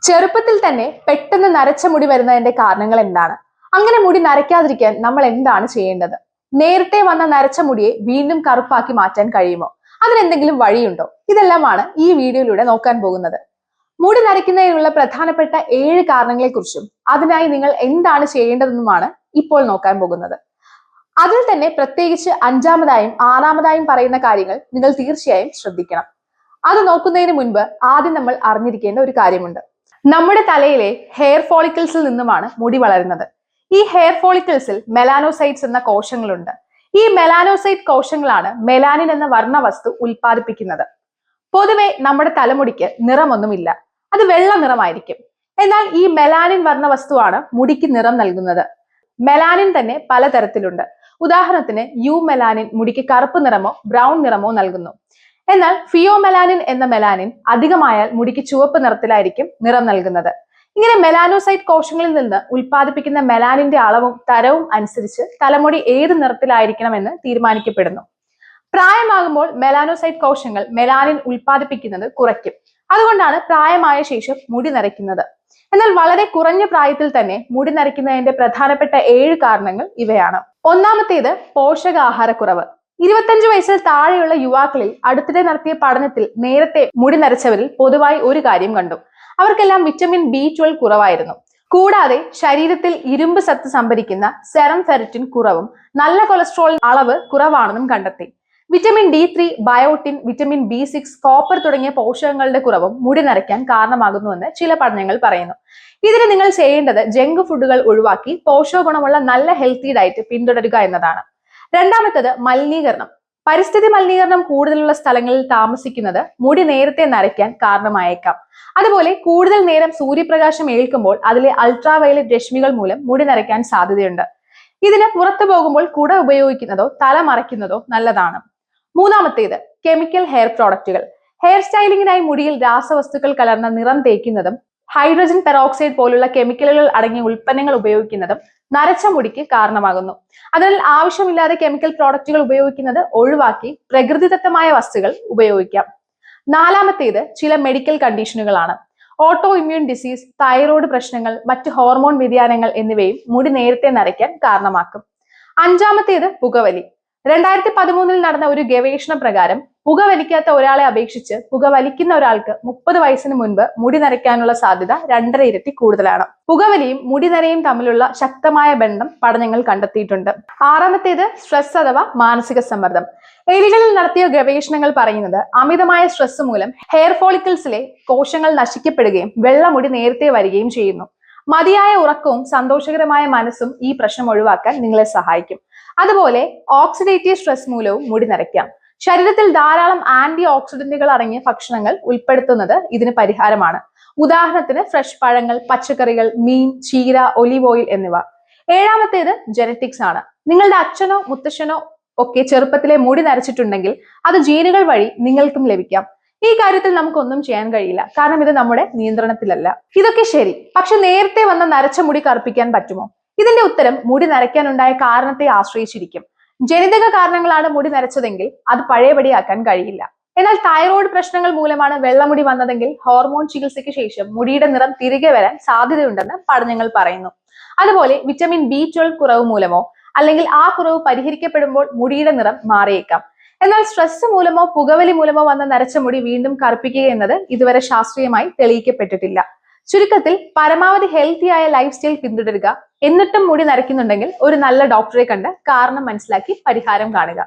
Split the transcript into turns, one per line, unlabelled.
ചെറുപ്പത്തിൽ തന്നെ പെട്ടെന്ന് നരച്ച മുടി വരുന്നതിന്റെ കാരണങ്ങൾ എന്താണ്? അങ്ങനെ മുടി നരയ്ക്കാതിരിക്കാൻ നമ്മൾ എന്താണ് ചെയ്യേണ്ടത്? നേരത്തെ വന്ന നരച്ച മുടിയെ വീണ്ടും കറുപ്പാക്കി മാറ്റാൻ കഴിയുമോ? അതിനെന്തെങ്കിലും വഴിയുണ്ടോ? ഇതെല്ലാമാണ് ഈ വീഡിയോയിലൂടെ നോക്കാൻ പോകുന്നത്. മുടി നരയ്ക്കുന്നതിനുള്ള പ്രധാനപ്പെട്ട 7 കാരണങ്ങളെക്കുറിച്ചും അതിനായി നിങ്ങൾ എന്താണ് ചെയ്യേണ്ടതെന്നുമാണ് ഇപ്പോൾ നോക്കാൻ പോകുന്നത്. അതിൽ തന്നെ പ്രത്യേകിച്ച് 5-ാമതായും 6-ാമതായും പറയുന്ന കാര്യങ്ങൾ നിങ്ങൾ തീർച്ചയായും ശ്രദ്ധിക്കണം. അത് നോക്കുന്നതിന് മുൻപ് ആദ്യം നമ്മൾ അറിഞ്ഞിരിക്കേണ്ട ഒരു കാര്യമുണ്ട്. നമ്മുടെ തലയിലെ ഹെയർ ഫോളിക്കിൾസിൽ നിന്നുമാണ് മുടി വളരുന്നത്. ഈ ഹെയർ ഫോളിക്കിൾസിൽ മെലാനോസൈറ്റ്സ് എന്ന കോശങ്ങളുണ്ട്. ഈ മെലാനോസൈറ്റ് കോശങ്ങളാണ് മെലാനിൻ എന്ന വർണ്ണവസ്തു ഉൽപ്പാദിപ്പിക്കുന്നത്. പൊതുവെ നമ്മുടെ തലമുടിക്ക് നിറമൊന്നുമില്ല, അത് വെള്ള നിറമായിരിക്കും. എന്നാൽ ഈ മെലാനിൻ വർണ്ണവസ്തുവാണ് മുടിക്ക് നിറം നൽകുന്നത്. മെലാനിൻ തന്നെ പലതരത്തിലുണ്ട്. ഉദാഹരണത്തിന് യു മെലാനിൻ മുടിക്ക് കറുപ്പ് നിറമോ ബ്രൗൺ നിറമോ നൽകുന്നു. എന്നാൽ ഫിയോമെലാനിൻ എന്ന മെലാനിൻ അധികമായാൽ മുടിക്ക് ചുവപ്പ് നിറത്തിലായിരിക്കും നിറം നൽകുന്നത്. ഇങ്ങനെ മെലാനോസൈറ്റ് കോശങ്ങളിൽ നിന്ന് ഉൽപ്പാദിപ്പിക്കുന്ന മെലാനിന്റെ അളവും തരവും അനുസരിച്ച് തലമുടി ഏത് നിറത്തിലായിരിക്കണമെന്ന് തീരുമാനിക്കപ്പെടുന്നു. പ്രായമാകുമ്പോൾ മെലാനോസൈറ്റ് കോശങ്ങൾ മെലാനിൻ ഉൽപ്പാദിപ്പിക്കുന്നത് കുറയ്ക്കും. അതുകൊണ്ടാണ് പ്രായമായ ശേഷം മുടി നരയ്ക്കുന്നത്. എന്നാൽ വളരെ കുറഞ്ഞ പ്രായത്തിൽ തന്നെ മുടി നരയ്ക്കുന്നതിന്റെ പ്രധാനപ്പെട്ട 7 കാരണങ്ങൾ ഇവയാണ്. ഒന്നാമത്തേത് പോഷകാഹാരക്കുറവ്. 25 വയസ്സിൽ താഴെയുള്ള യുവാക്കളിൽ അടുത്തിടെ നടത്തിയ പഠനത്തിൽ നേരത്തെ മുടി നരച്ചവരിൽ പൊതുവായി ഒരു കാര്യം കണ്ടു. അവർക്കെല്ലാം വിറ്റമിൻ B12 കുറവായിരുന്നു. കൂടാതെ ശരീരത്തിൽ ഇരുമ്പ് സത്ത് സംഭരിക്കുന്ന സെറം ഫെറിറ്റിൻ കുറവും നല്ല കൊളസ്ട്രോൾ അളവ് കുറവാണെന്നും കണ്ടെത്തി. Vitamin D3, biotin, vitamin B6, copper തുടങ്ങിയ പോഷകങ്ങളുടെ കുറവും മുടി നരയ്ക്കാൻ കാരണമാകുന്നുവെന്ന് ചില പഠനങ്ങൾ പറയുന്നു. ഇതിന് നിങ്ങൾ ചെയ്യേണ്ടത് ജങ്ക് ഫുഡുകൾ ഒഴിവാക്കി പോഷകഗുണമുള്ള നല്ല ഹെൽത്തി ഡയറ്റ് പിന്തുടരുക എന്നതാണ്. രണ്ടാമത്തത് മലിനീകരണം. പരിസ്ഥിതി മലിനീകരണം കൂടുതലുള്ള സ്ഥലങ്ങളിൽ താമസിക്കുന്നത് മുടി നേരത്തെ നരയ്ക്കാൻ കാരണമായേക്കാം. അതുപോലെ കൂടുതൽ നേരം സൂര്യപ്രകാശം ഏൽക്കുമ്പോൾ അതിലെ അൾട്രാവയലറ്റ് രശ്മികൾ മൂലം മുടി നരയ്ക്കാൻ സാധ്യതയുണ്ട്. ഇതിന് പുറത്തു പോകുമ്പോൾ കുട ഉപയോഗിക്കുന്നതോ തല മറയ്ക്കുന്നതോ നല്ലതാണ്. മൂന്നാമത്തേത് കെമിക്കൽ ഹെയർ പ്രോഡക്റ്റുകൾ. ഹെയർ സ്റ്റൈലിങ്ങിനായി മുടിയിൽ രാസവസ്തുക്കൾ കലർന്ന നിറം തേക്കുന്നതും ഹൈഡ്രജൻ പെറോക്സൈഡ് പോലുള്ള കെമിക്കലുകൾ അടങ്ങിയ ഉൽപ്പന്നങ്ങൾ ഉപയോഗിക്കുന്നതും നരച്ച മുടിക്ക് കാരണമാകുന്നു. അതിനാൽ ആവശ്യമില്ലാതെ കെമിക്കൽ പ്രോഡക്റ്റുകൾ ഉപയോഗിക്കുന്നത് ഒഴിവാക്കി പ്രകൃതിദത്തമായ വസ്തുക്കൾ ഉപയോഗിക്കാം. നാലാമത്തേത് ചില മെഡിക്കൽ കണ്ടീഷനുകളാണ്. ഓട്ടോ ഇമ്മ്യൂൺ ഡിസീസ്, തൈറോയ്ഡ് പ്രശ്നങ്ങൾ, മറ്റ് ഹോർമോൺ വ്യതിയാനങ്ങൾ എന്നിവയും മുടി നേരത്തെ നരയ്ക്കാൻ കാരണമാക്കും. അഞ്ചാമത്തേത് പുകവലി. 2013 നടന്ന ഒരു ഗവേഷണ പ്രകാരം പുകവലിക്കാത്ത ഒരാളെ അപേക്ഷിച്ച് പുകവലിക്കുന്ന ഒരാൾക്ക് 30 വയസ്സിന് മുൻപ് മുടി നരയ്ക്കാനുള്ള സാധ്യത 2.5 ഇരട്ടി കൂടുതലാണ്. പുകവലിയും മുടി നരയും തമ്മിലുള്ള ശക്തമായ ബന്ധം പഠനങ്ങൾ കണ്ടെത്തിയിട്ടുണ്ട്. ആറാമത്തേത് സ്ട്രെസ് അഥവാ മാനസിക സമ്മർദ്ദം. എലികളിൽ നടത്തിയ ഗവേഷണങ്ങൾ പറയുന്നത് അമിതമായ സ്ട്രെസ് മൂലം ഹെയർ ഫോളിക്കിൾസിലെ കോശങ്ങൾ നശിക്കപ്പെടുകയും വെള്ളമുടി നേരത്തെ വരികയും ചെയ്യുന്നു. മതിയായ ഉറക്കവും സന്തോഷകരമായ മനസ്സും ഈ പ്രശ്നം ഒഴിവാക്കാൻ നിങ്ങളെ സഹായിക്കും. അതുപോലെ ഓക്സിഡേറ്റീവ് സ്ട്രെസ് മൂലവും മുടി നരയ്ക്കാം. ശരീരത്തിൽ ധാരാളം ആന്റി ഓക്സിഡന്റുകൾ അടങ്ങിയ ഭക്ഷണങ്ങൾ ഉൾപ്പെടുത്തുന്നത് ഇതിന് പരിഹാരമാണ്. ഉദാഹരണത്തിന് ഫ്രഷ് പഴങ്ങൾ, പച്ചക്കറികൾ, മീൻ, ചീര, ഒലിവ് ഓയിൽ എന്നിവ. ഏഴാമത്തേത് ജെനറ്റിക്സ് ആണ്. നിങ്ങളുടെ അച്ഛനോ മുത്തശ്ശനോ ഒക്കെ ചെറുപ്പത്തിലെ മുടി നരച്ചിട്ടുണ്ടെങ്കിൽ അത് ജീനുകൾ വഴി നിങ്ങൾക്കും ലഭിക്കാം. ഈ കാര്യത്തിൽ നമുക്കൊന്നും ചെയ്യാൻ കഴിയില്ല, കാരണം ഇത് നമ്മുടെ നിയന്ത്രണത്തിലല്ല. ഇതൊക്കെ ശരി, പക്ഷെ നേരത്തെ വന്ന നരച്ച മുടി കറുപ്പിക്കാൻ പറ്റുമോ? ഇതിന്റെ ഉത്തരം മുടി നരയ്ക്കാനുണ്ടായ കാരണത്തെ ആശ്രയിച്ചിരിക്കും. ജനിതക കാരണങ്ങളാണ് മുടി നരച്ചതെങ്കിൽ അത് പഴയപടിയാക്കാൻ കഴിയില്ല. എന്നാൽ തൈറോയ്ഡ് പ്രശ്നങ്ങൾ മൂലമാണ് വെള്ളമുടി വന്നതെങ്കിൽ ഹോർമോൺ ചികിത്സയ്ക്ക് ശേഷം മുടിയുടെ നിറം തിരികെ വരാൻ സാധ്യതയുണ്ടെന്ന് പഠനങ്ങൾ പറയുന്നു. അതുപോലെ വിറ്റമിൻ B12 കുറവ് മൂലമോ അല്ലെങ്കിൽ ആ കുറവ് പരിഹരിക്കപ്പെടുമ്പോൾ മുടിയുടെ നിറം മാറിയേക്കാം. എന്നാൽ സ്ട്രെസ് മൂലമോ പുകവലി മൂലമോ വന്ന നരച്ച മുടി വീണ്ടും കറുപ്പിക്കുക എന്നത് ഇതുവരെ ശാസ്ത്രീയമായി തെളിയിക്കപ്പെട്ടിട്ടില്ല. ചുരുക്കത്തിൽ പരമാവധി ഹെൽത്തിയായ ലൈഫ് സ്റ്റൈൽ പിന്തുടരുക. എന്നിട്ടും മുടി നരയ്ക്കുന്നുണ്ടെങ്കിൽ ഒരു നല്ല ഡോക്ടറെ കണ്ട് കാരണം മനസ്സിലാക്കി പരിഹാരം കാണുക.